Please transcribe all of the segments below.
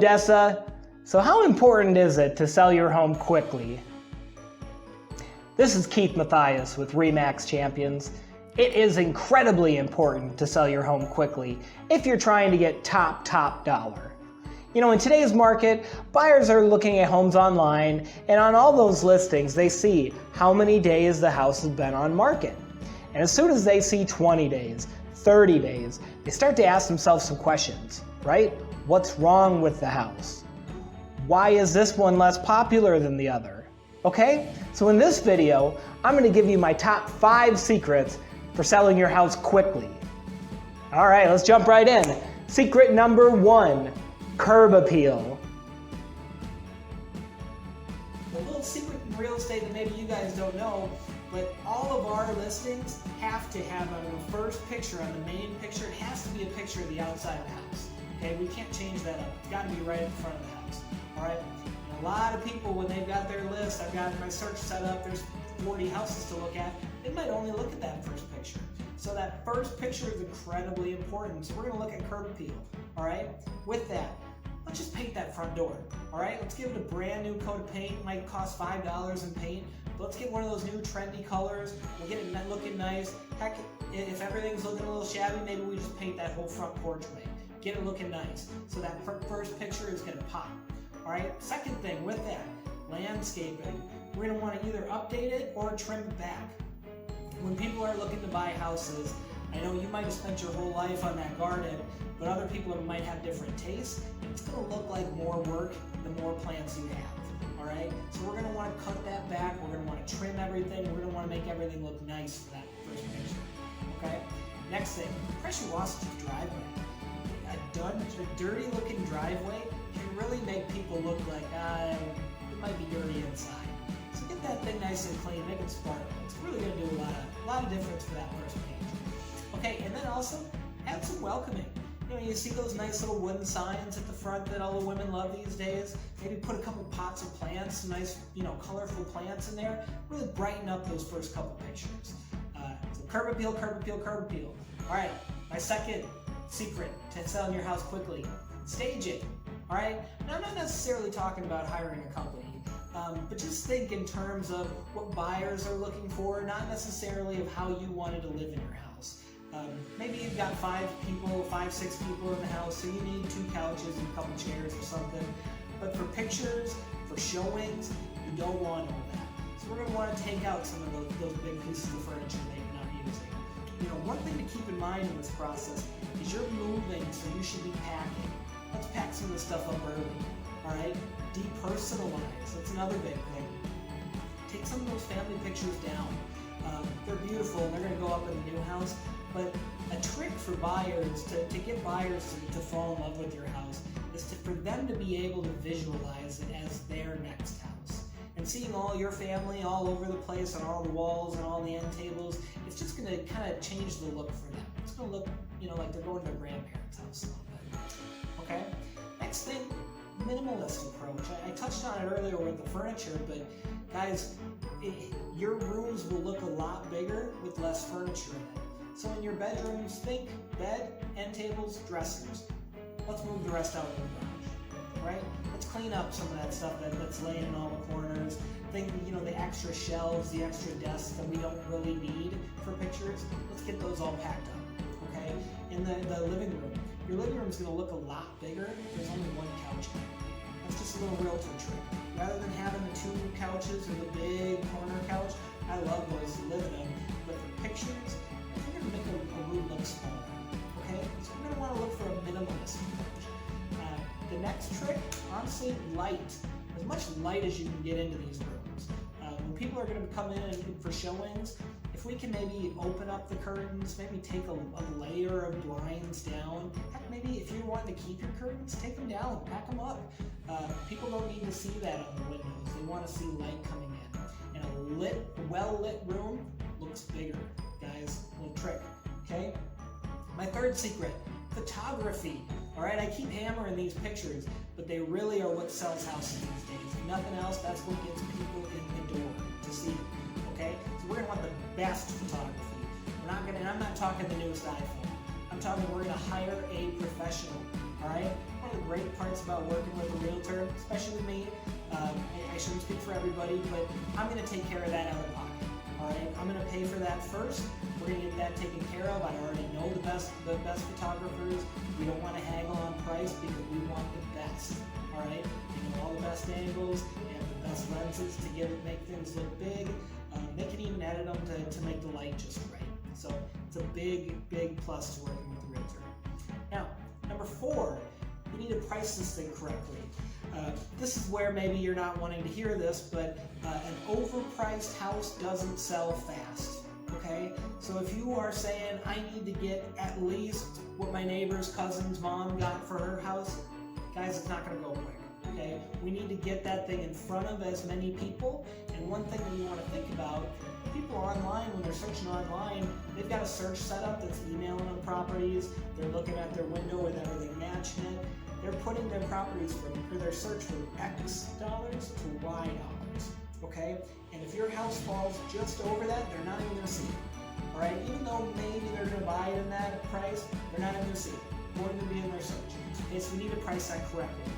Odessa. So how important is it to sell your home quickly? This is Mathias with Remax Champions. It is incredibly important to sell your home quickly if you're trying to get top dollar. You know, in today's market, buyers are looking at homes online, and on all those listings, they see how many days the house has been on market. And as soon as they see 20 days, 30 days, they start to ask themselves some questions, right? What's wrong with the house? Why is this one less popular than the other? Okay, so in this video, I'm going to give you my top 5 secrets for selling your house quickly. All right, let's jump right in. Secret number 1, curb appeal. A little secret in real estate that maybe you guys don't know, but all of our listings have to have on the first picture, on the main picture, it has to be a picture of the outside of the house. Okay, we can't change that up. It's got to be right in front of the house. All right. And a lot of people, when they've got their list, I've got my search set up. There's 40 houses to look at. They might only look at that first picture. So that first picture is incredibly important. So we're going to look at curb appeal. All right. With that, let's just paint that front door. All right. Let's give it a brand new coat of paint. It might cost $5 in paint. But let's get one of those new trendy colors. We'll get it looking nice. Heck, if everything's looking a little shabby, maybe we just paint that whole front porch white. Get it looking nice. So that first picture is going to pop. All right. Second thing with that, landscaping. We're going to want to either update it or trim it back. When people are looking to buy houses, I know you might have spent your whole life on that garden, but other people might have different tastes. It's going to look like more work the more plants you have. All right. So we're going to want to cut that back. We're going to want to trim everything. We're going to want to make everything look nice for that first picture. Okay. Next thing, pressure washed driveway. A dirty looking driveway can really make people look like it might be dirty inside. So get that thing nice and clean, make it sparkle. It's really going to do a lot of difference for that first page. Okay, and then also add some welcoming. You know, you see those nice little wooden signs at the front that all the women love these days. Maybe put a couple pots of plants, some nice, colorful plants in there. Really brighten up those first couple pictures. So curb appeal, curb appeal, curb appeal. All right, my second secret to selling your house quickly, stage it. All right. Now, I'm not necessarily talking about hiring a company, but just think in terms of what buyers are looking for, not necessarily of how you wanted to live in your house. Maybe you've got 6 people in the house, so you need 2 couches and a couple chairs or something. But for pictures, for showings, you don't want all that. So we're going to want to take out some of those big pieces of furniture that you're not using. You know, one thing to keep in mind in this process is you're moving, so you should be packing. Let's pack some of this stuff up early. All right? Depersonalize. That's another big thing. Take some of those family pictures down. They're beautiful and they're going to go up in the new house. But a trick for buyers, to get buyers to fall in love with your house, is for them to be able to visualize it as their next house. And seeing all your family all over the place on all the walls and all the end tables, it's just going to kind of change the look for them. It's going to look, like they're going to their grandparents' house a little bit. Okay? Next thing, minimalist approach. I touched on it earlier with the furniture, but guys, your rooms will look a lot bigger with less furniture in it. So in your bedrooms, think bed, end tables, dressers. Let's move the rest out of the garage. Right? Let's clean up some of that stuff that's laying in all the corners. Think, the extra shelves, the extra desks that we don't really need for pictures. Let's get those all packed up. Okay? In the living room. Your living room is going to look a lot bigger if there's only one couch in it. That's just a little realtor trick. Rather than having the 2 couches or the big corner couch, I love those to live in them. But for pictures, we're going to make a room look smaller. Okay? So we're going to want to look for a minimalist approach. The next trick, honestly, light. As much light as you can get into these rooms. When people are going to come in for showings, if we can maybe open up the curtains, maybe take a layer of blinds down. Heck, maybe if you're wanting to keep your curtains, take them down, pack them up. People don't need to see that on the windows. They want to see light coming in. And a well-lit room looks bigger, guys. Little trick, okay? My third secret, photography. All right, I keep hammering these pictures, but they really are what sells houses these days. If nothing else, that's what gets people in the door to see them. Okay, so we're gonna want the best photography. And I'm not talking the newest iPhone. I'm talking we're gonna hire a professional. All right, we're of the great parts about working with a realtor, especially with me, I shouldn't speak for everybody, but I'm going to take care of that out of pocket. All right, I'm going to pay for that first. We're going to get that taken care of. I already know the best photographers. We don't want to haggle on price because we want the best. All right, all the best angles and the best lenses to make things look big. They can even edit them to make the light just right. So it's a big plus to working with a realtor. Now, number 4, we need to price this thing correctly. This is where maybe you're not wanting to hear this, but an overpriced house doesn't sell fast. Okay, so if you are saying I need to get at least what my neighbor's cousin's mom got for her house, guys, it's not going to go quick. Okay, we need to get that thing in front of as many people. And one thing that you want to think about, people online, when they're searching online, they've got a search setup that's emailing them properties. They're looking at their window with everything matching it. They're putting their properties for their search from X dollars to Y dollars. Okay, and if your house falls just over that, they're not even going to see it. All right, even though maybe they're going to buy it in that price, they're not even going to see it. It's going to be in their search. Okay, so we need to price that correctly.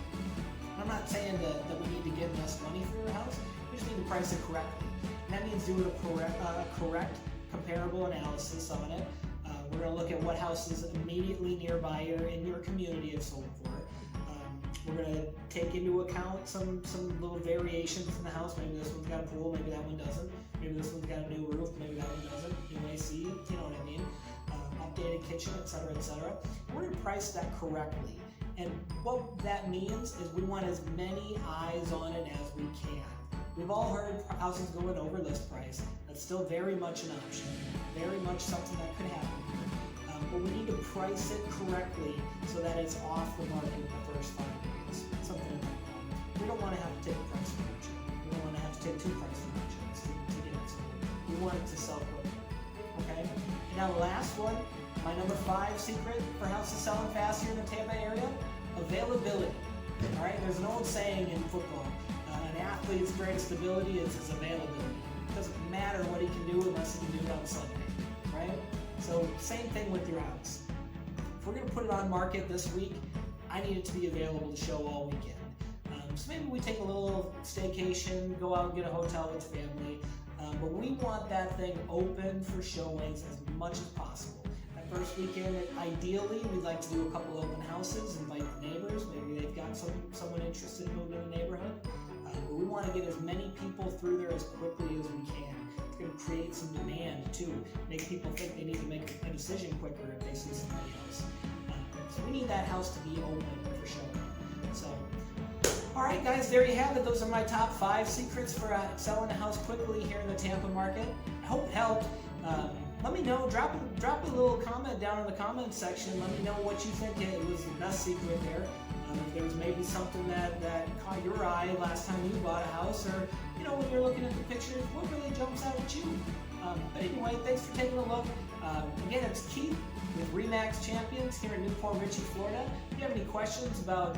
I'm not saying that we need to get less money for your house. We just need to price it correctly. And that means doing a correct comparable analysis on it. We're going to look at what houses immediately nearby or in your community have sold for. We're going to take into account some little variations in the house. Maybe this one's got a pool, maybe that one doesn't. Maybe this one's got a new roof, maybe that one doesn't. You may see, you know what I mean? Updated kitchen, etc., etc. We're going to price that correctly. And what that means is we want as many eyes on it as we can. We've all heard houses going over list price. That's still very much an option, very much something that could happen here. But we need to price it correctly so that it's off the market in the first 5 days. Something like that. We don't want to have to take a price reduction. We don't want to have to take 2 price reductions to get it sold. We want it to sell quickly. Okay? And now the last one, my number 5 secret for houses selling fast here in the Tampa area, availability. All right? There's an old saying in football, an athlete's greatest ability is his availability. It doesn't matter what he can do unless he can do it on Sunday. Right? So same thing with your house. If we're going to put it on market this week, I need it to be available to show all weekend. So maybe we take a little staycation, go out and get a hotel with family, but we want that thing open for showings as much as possible. That first weekend, ideally, we'd like to do a couple open houses, invite the neighbors. Maybe they've got someone interested in moving to the neighborhood. But we want to get as many people through there as quickly as we can. It's going to create some demand too, make people think they need to make a decision quicker if they see somebody else. So we need that house to be open for showing. So, all right, guys, there you have it. Those are my top 5 secrets for selling a house quickly here in the Tampa market. I hope it helped. Let me know. Drop a little comment down in the comments section. Let me know what you think it was the best secret there. If there was maybe something that caught your eye last time you bought a house, or when you're looking at the pictures, what really jumps out at you? But anyway, thanks for taking a look. Again, it's Keith with Remax Champions here in Newport Richey, Florida. If you have any questions about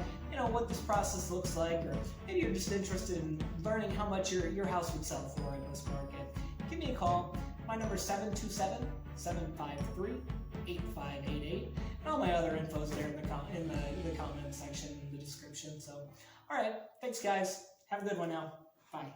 what this process looks like, or maybe you're just interested in learning how much your house would sell for in this market, give me a call. My number is 727-753-8588. And all my other info is there in the comment section in the description. So, all right, thanks guys. Have a good one now. Bye.